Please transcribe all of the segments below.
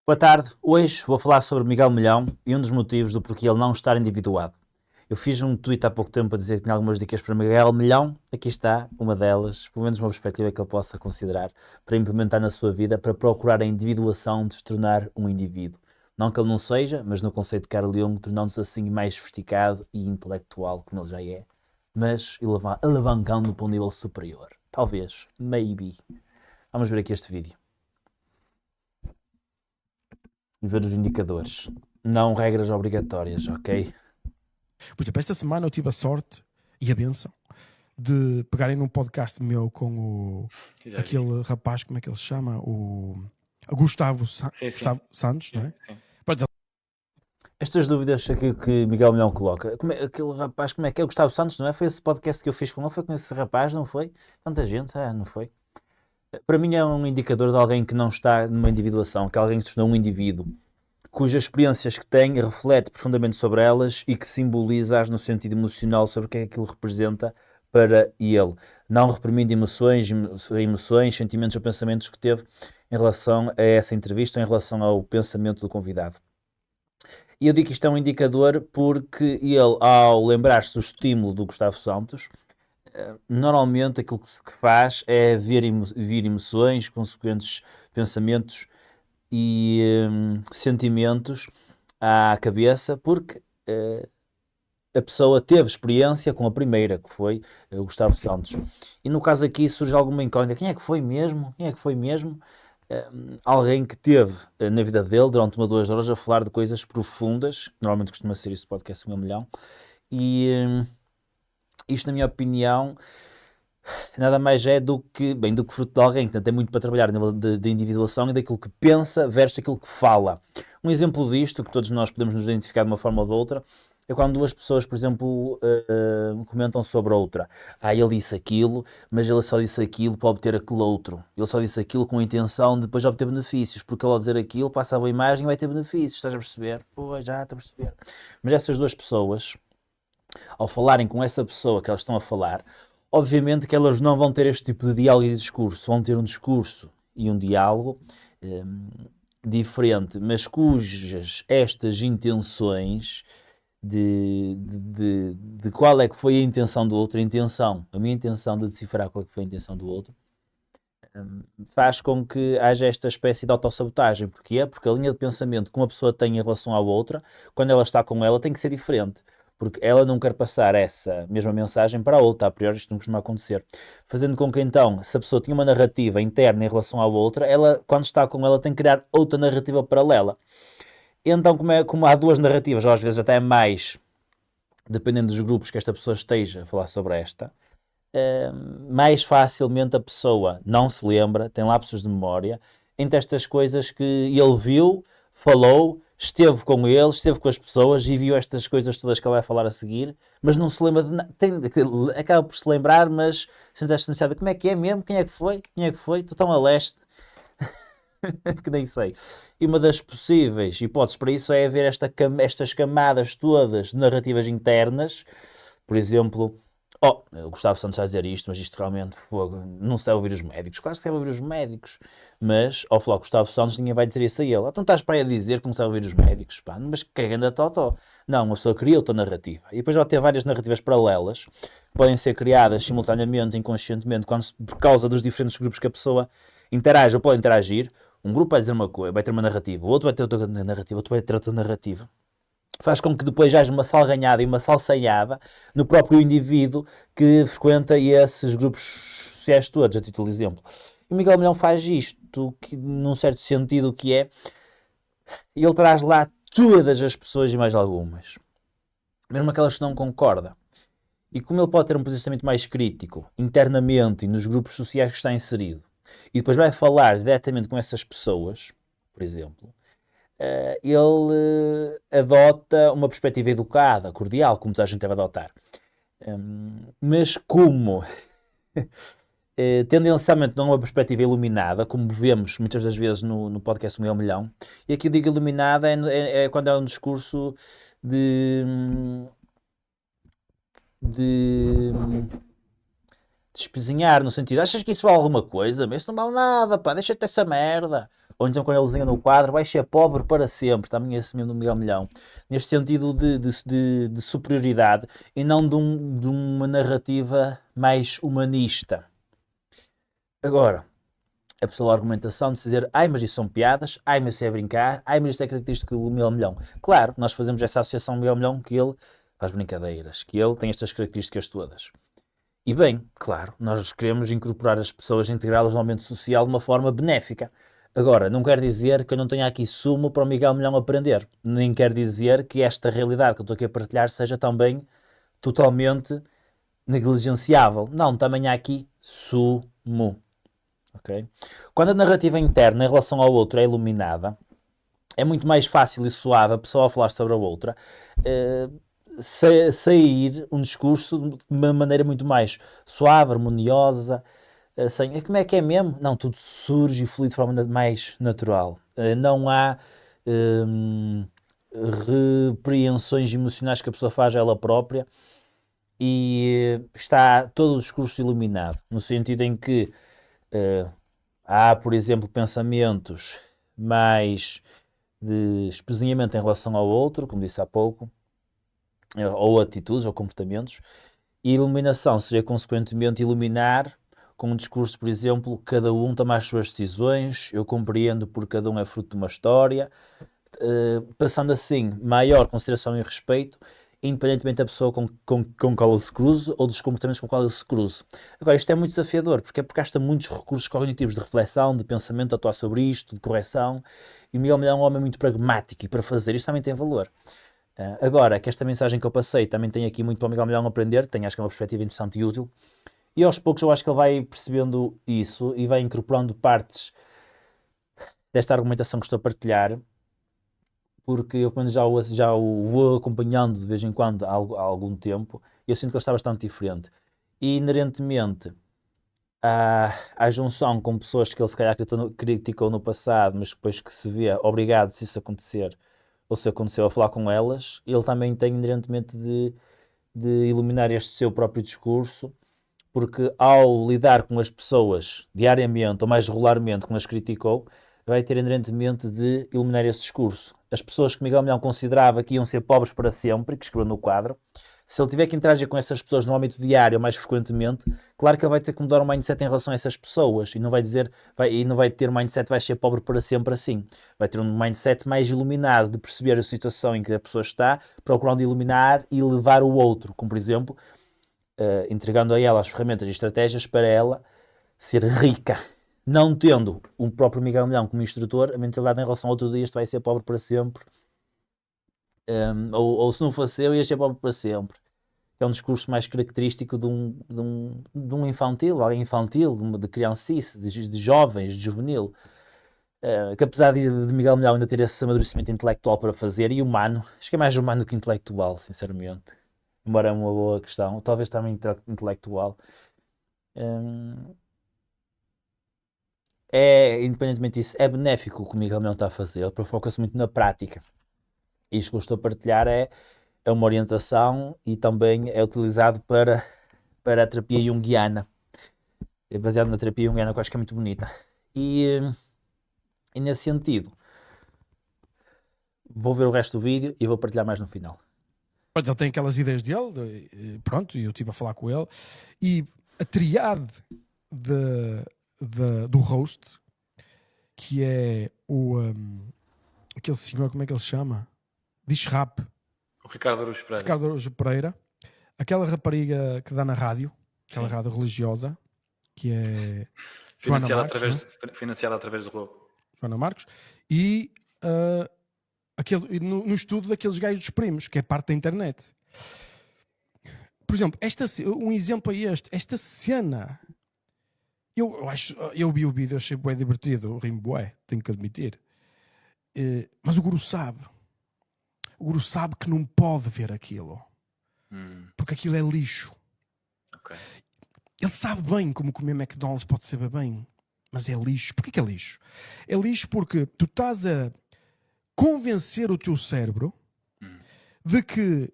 Boa tarde, hoje vou falar sobre Miguel Milhão e um dos motivos do porquê ele não estar individuado. Eu fiz um tweet há pouco tempo a dizer que tinha algumas dicas para Miguel Milhão, aqui está uma delas, pelo menos uma perspectiva que ele possa considerar para implementar na sua vida, para procurar a individuação de se tornar um indivíduo. Não que ele não seja, mas no conceito de Carl Jung, tornando-se assim mais sofisticado e intelectual, como ele já é, mas alavancando para um nível superior. Talvez, maybe. Vamos ver aqui este vídeo e ver os indicadores. Não regras obrigatórias, ok? Por exemplo, esta semana eu tive a sorte e a benção de pegarem num podcast meu com aquele rapaz, como é que ele se chama? O Gustavo Santos, não é? Sim. Estas dúvidas que Miguel Milhão coloca. Aquele rapaz, como é que é? O Gustavo Santos, não é? Foi esse podcast que eu fiz com ele? Foi com esse rapaz, não foi? Tanta gente, não foi? Para mim é um indicador de alguém que não está numa individuação, que alguém se tornou um indivíduo, cujas experiências que tem reflete profundamente sobre elas e que simboliza-as no sentido emocional sobre o que é que aquilo representa para ele, não reprimindo emoções, sentimentos ou pensamentos que teve em relação a essa entrevista, em relação ao pensamento do convidado. E eu digo que isto é um indicador porque ele, ao lembrar-se do estímulo do Gustavo Santos, normalmente aquilo que faz é ver emoções, consequentes pensamentos e sentimentos à cabeça, porque a pessoa teve experiência com a primeira, que foi o Gustavo Santos. E no caso aqui surge alguma incógnita. Quem é que foi mesmo? Alguém que teve na vida dele, durante 1 ou 2 horas, a falar de coisas profundas, que normalmente costuma ser isso, podcast 1 milhão, e isto, na minha opinião, nada mais é do que fruto de alguém que tem muito para trabalhar a nível de individuação e daquilo que pensa versus aquilo que fala. Um exemplo disto, que todos nós podemos nos identificar de uma forma ou de outra, é quando duas pessoas, por exemplo, comentam sobre outra. Ele disse aquilo, mas ele só disse aquilo para obter aquele outro. Ele só disse aquilo com a intenção de depois obter benefícios, porque ele ao dizer aquilo passa a boa imagem e vai ter benefícios. Estás a perceber? Pois, já estou a perceber. Mas essas duas pessoas, ao falarem com essa pessoa que elas estão a falar, obviamente que elas não vão ter este tipo de diálogo e discurso, vão ter um discurso e um diálogo diferente, mas cujas estas intenções de qual é que foi a intenção do outro, a minha intenção de decifrar qual é que foi a intenção do outro, faz com que haja esta espécie de autossabotagem. Porquê? Porque a linha de pensamento que uma pessoa tem em relação à outra, quando ela está com ela, tem que ser diferente. Porque ela não quer passar essa mesma mensagem para a outra, a priori isto não costuma acontecer. Fazendo com que então, se a pessoa tinha uma narrativa interna em relação à outra, ela, quando está com ela, tem que criar outra narrativa paralela. Então, como há duas narrativas, ou às vezes até mais, dependendo dos grupos que esta pessoa esteja a falar sobre esta, mais facilmente a pessoa não se lembra, tem lapsos de memória, entre estas coisas que ele viu, falou, esteve com ele, esteve com as pessoas e viu estas coisas todas que ele vai falar a seguir, mas não se lembra de nada. Acaba por se lembrar, mas sem esta necessidade de como é que é mesmo, quem é que foi, estou tão a leste, que nem sei. E uma das possíveis hipóteses para isso é haver estas camadas todas de narrativas internas, por exemplo... o Gustavo Santos vai dizer isto, mas isto realmente não se deve ouvir os médicos. Claro que se deve ouvir os médicos, mas ao falar com o Gustavo Santos ninguém vai dizer isso a ele. Então estás para aí a dizer que não se deve ouvir os médicos, pá, mas que anda totó. Não, uma pessoa cria outra narrativa. E depois vai ter várias narrativas paralelas que podem ser criadas simultaneamente, inconscientemente, por causa dos diferentes grupos que a pessoa interage ou pode interagir. Um grupo vai dizer uma coisa, vai ter uma narrativa, o outro vai ter outra narrativa, outro vai ter outra narrativa. Faz com que depois haja uma salganhada e uma salsanhada no próprio indivíduo que frequenta esses grupos sociais todos, a título de exemplo. E o Miguel Milhão faz isto, que num certo sentido, que é, ele traz lá todas as pessoas e mais algumas, mesmo aquelas que não concordam. E como ele pode ter um posicionamento mais crítico, internamente e nos grupos sociais que está inserido, e depois vai falar diretamente com essas pessoas, por exemplo, ele adota uma perspectiva educada, cordial, como toda a gente deve adotar. Mas como tendencialmente não uma perspectiva iluminada, como vemos muitas das vezes no podcast 1 milhão, e aqui eu digo iluminada é quando é um discurso de espezinhar, no sentido, achas que isso vale alguma coisa? Mas isso não vale nada, pá, deixa-te essa merda. Ou então quando ele desenha no quadro, vai ser pobre para sempre, também é esse mesmo do Miguel Milhão, neste sentido de superioridade e não de uma narrativa mais humanista. Agora, a pessoa a argumentação de dizer, mas isso são piadas, mas isso é brincar, mas isso é característico do Miguel Milhão. Claro, nós fazemos essa associação Miguel Milhão que ele faz brincadeiras, que ele tem estas características todas. E bem, claro, nós queremos incorporar as pessoas, integrá-las no ambiente social de uma forma benéfica. Agora, não quer dizer que eu não tenha aqui sumo para o Miguel Milhão aprender. Nem quer dizer que esta realidade que eu estou aqui a partilhar seja também totalmente negligenciável. Não, também há aqui sumo. Okay? Quando a narrativa interna em relação ao outro é iluminada, é muito mais fácil e suave a pessoa ao falar sobre a outra sair um discurso de uma maneira muito mais suave, harmoniosa, sem como é que é mesmo? Não, tudo surge e flui de forma mais natural. Não há repreensões emocionais que a pessoa faz a ela própria e está todo o discurso iluminado, no sentido em que há, por exemplo, pensamentos mais de espezinhamento em relação ao outro, como disse há pouco, ou atitudes ou comportamentos, e iluminação seria consequentemente iluminar com um discurso, por exemplo, cada um toma as suas decisões, eu compreendo porque cada um é fruto de uma história, passando assim maior consideração e respeito, independentemente da pessoa com qual ele se cruze ou dos comportamentos com qual ele se cruze. Agora, isto é muito desafiador, porque hasta muitos recursos cognitivos de reflexão, de pensamento, de atuar sobre isto, de correção, e o Miguel Milhão é um homem muito pragmático e para fazer isto também tem valor. Agora, que esta mensagem que eu passei também tem aqui muito para o Miguel Milhão aprender, tem acho que é uma perspectiva interessante e útil, e aos poucos eu acho que ele vai percebendo isso e vai incorporando partes desta argumentação que estou a partilhar, porque eu pelo menos já o vou acompanhando de vez em quando há algum tempo, e eu sinto que ele está bastante diferente. E inerentemente à junção com pessoas que ele se calhar criticou no passado, mas depois que se vê obrigado, se isso acontecer, ou se aconteceu, a falar com elas, ele também tem inerentemente de iluminar este seu próprio discurso, porque ao lidar com as pessoas diariamente ou mais regularmente como as criticou, vai ter inerentemente de iluminar esse discurso. As pessoas que Miguel Milhão considerava que iam ser pobres para sempre, que escreveu no quadro, se ele tiver que interagir com essas pessoas no âmbito diário mais frequentemente, claro que ele vai ter que mudar o mindset em relação a essas pessoas e não vai ter mindset vai ser pobre para sempre assim. Vai ter um mindset mais iluminado de perceber a situação em que a pessoa está, procurando iluminar e levar o outro, como por exemplo, entregando a ela as ferramentas e estratégias para ela ser rica. Não tendo o próprio Miguel Milhão como instrutor, a mentalidade em relação ao outro dia, este vai ser pobre para sempre. Ou se não fosse eu, ia ser pobre para sempre. É um discurso mais característico de um infantil, alguém infantil, de criancice, de jovens, de juvenil. Que apesar de Miguel Milhão ainda ter esse amadurecimento intelectual para fazer, e humano, acho que é mais humano do que intelectual, sinceramente. Embora é uma boa questão, talvez também intelectual. Independentemente disso, é benéfico o que o Miguel Milhão está a fazer, ele foca-se muito na prática. Isto que eu estou a partilhar é uma orientação e também é utilizado para a terapia junguiana. É baseado na terapia junguiana, que eu acho que é muito bonita. E nesse sentido, vou ver o resto do vídeo e vou partilhar mais no final. Ele tem aquelas ideias dele, pronto, e eu estive a falar com ele. E a triade do host, que é aquele senhor, como é que ele se chama? Diz rap. O Ricardo Araújo Pereira. Ricardo Araújo Pereira. Aquela rapariga que dá na rádio, aquela rádio religiosa, que é financiada através do Roubo. Joana Marcos. E no estudo daqueles gajos dos primos, que é parte da internet. Por exemplo, um exemplo é esta cena. Eu vi o vídeo, achei bem divertido, o rimo bué, tenho que admitir. Mas o guru sabe que não pode ver aquilo. Porque aquilo é lixo. Okay. Ele sabe bem como comer McDonald's pode saber bem, mas é lixo. Porquê que é lixo? É lixo porque tu estás a convencer o teu cérebro de que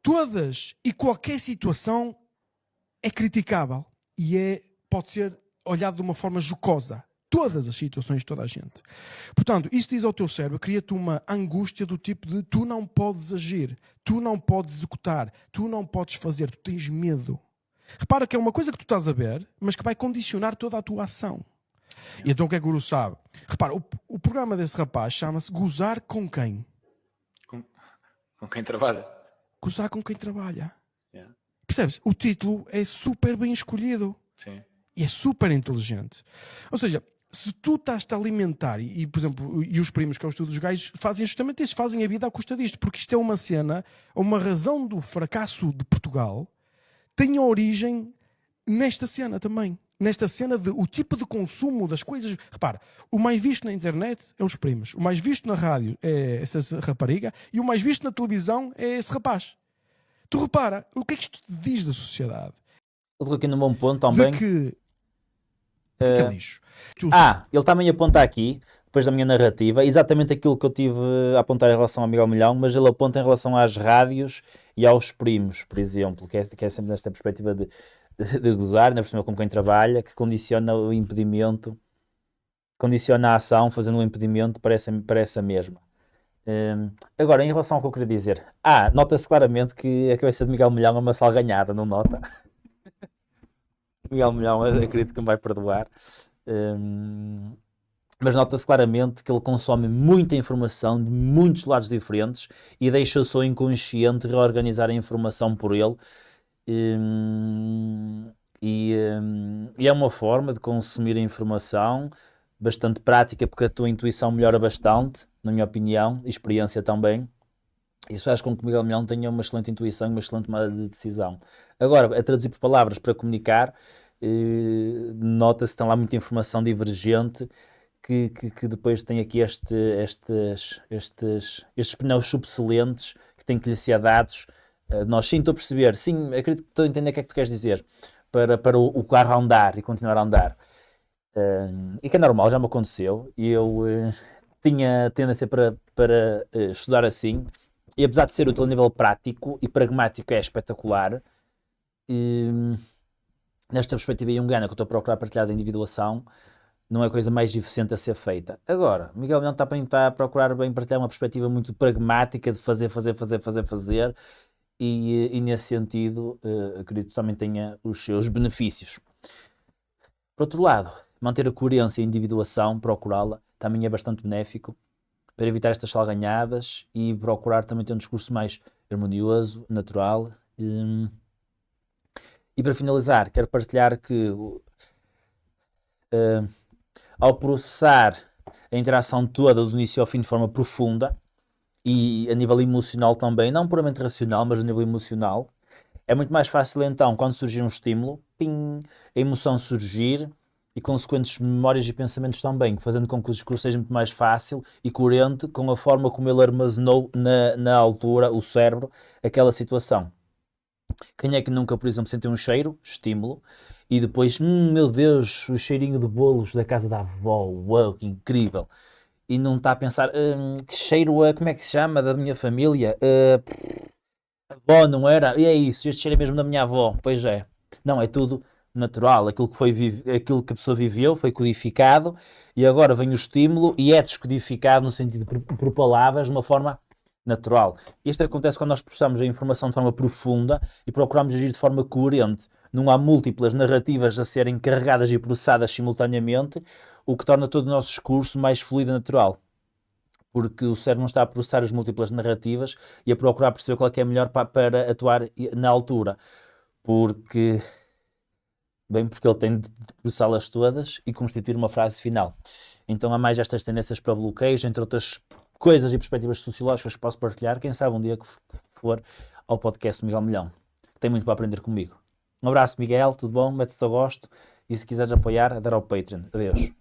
todas e qualquer situação é criticável e pode ser olhado de uma forma jocosa. todas as situações de toda a gente. Portanto, isso diz ao teu cérebro, cria-te uma angústia do tipo de tu não podes agir, tu não podes executar, tu não podes fazer, tu tens medo. Repara que é uma coisa que tu estás a ver, mas que vai condicionar toda a tua ação. E então o que é que o Guru sabe? Repara, o programa desse rapaz chama-se Gozar com quem? Com quem trabalha. Gozar com quem trabalha. Yeah. Percebes? O título é super bem escolhido. Sim. E é super inteligente. Ou seja, se tu estás-te a alimentar, e por exemplo, e os primos, que é o estudo dos gajos, fazem justamente isso, fazem a vida à custa disto, porque isto é uma cena, uma razão do fracasso de Portugal, tem a origem nesta cena também. Nesta cena de o tipo de consumo das coisas. Repara, o mais visto na internet é os primos, o mais visto na rádio é essa rapariga, e o mais visto na televisão é esse rapaz. Tu repara, o que é que isto te diz da sociedade? Ele tocou aqui num bom ponto também. De que é lixo. Ele também aponta aqui, depois da minha narrativa, exatamente aquilo que eu tive a apontar em relação ao Miguel Milhão, mas ele aponta em relação às rádios e aos primos, por exemplo, que é sempre nesta perspectiva de gozar, ainda por cima como quem trabalha, que condiciona o impedimento, condiciona a ação, fazendo o impedimento para essa mesma. Agora, em relação ao que eu queria dizer, nota-se claramente que a cabeça de Miguel Milhão é uma salganhada, não nota? Miguel Milhão, acredito que me vai perdoar. Mas nota-se claramente que ele consome muita informação de muitos lados diferentes e deixa o seu inconsciente reorganizar a informação por ele. E é uma forma de consumir a informação bastante prática, porque a tua intuição melhora bastante, na minha opinião, e experiência também. Isso faz com que o Miguel Milhão tenha uma excelente intuição e uma excelente tomada de decisão. Agora, a traduzir por palavras para comunicar, nota-se que tem lá muita informação divergente que depois tem aqui estes pneus subselentes que têm que lhe ser dados. Nós sim, estou a perceber, sim, acredito que estou a entender o que é que tu queres dizer, para o carro andar e continuar a andar. E que é normal, já me aconteceu, e eu tinha tendência para estudar assim, e apesar de ser útil a nível prático e pragmático, é espetacular. Nesta perspectiva Jungiana que eu estou a procurar partilhar da individuação, não é a coisa mais eficiente a ser feita. Agora, Miguel Milhão está a procurar bem partilhar uma perspectiva muito pragmática de fazer, e nesse sentido, acredito que também tenha os seus benefícios. Por outro lado, manter a coerência e a individuação, procurá-la, também é bastante benéfico para evitar estas salganhadas e procurar também ter um discurso mais harmonioso, natural. E para finalizar, quero partilhar que ao processar a interação toda do início ao fim de forma profunda e a nível emocional também, não puramente racional, mas a nível emocional, é muito mais fácil então, quando surgir um estímulo, a emoção surgir e consequentes memórias e pensamentos também, fazendo com que o discurso seja muito mais fácil e coerente com a forma como ele armazenou na altura, o cérebro, aquela situação. Quem é que nunca, por exemplo, sentiu um cheiro, estímulo, e depois, meu Deus, o cheirinho de bolos da casa da avó, uau, que incrível. E não está a pensar, que cheiro, como é que se chama, da minha família? Avó, não era? E é isso, este cheiro é mesmo da minha avó. Pois é. Não, é tudo natural. Aquilo que a pessoa viveu foi codificado e agora vem o estímulo e é descodificado no sentido por palavras, de uma forma natural. Isto acontece quando nós processamos a informação de forma profunda e procuramos agir de forma coerente. Não há múltiplas narrativas a serem carregadas e processadas simultaneamente, o que torna todo o nosso discurso mais fluido e natural. Porque o cérebro não está a processar as múltiplas narrativas e a procurar perceber qual é que é melhor para atuar na altura. Porque ele tem de processá-las todas e constituir uma frase final. Então há mais estas tendências para bloqueios, entre outras coisas e perspectivas sociológicas que posso partilhar. Quem sabe um dia que for ao podcast do Miguel Milhão, que tem muito para aprender comigo. Um abraço, Miguel, tudo bom? Mete-te a gosto e se quiseres apoiar, dar ao Patreon. Adeus.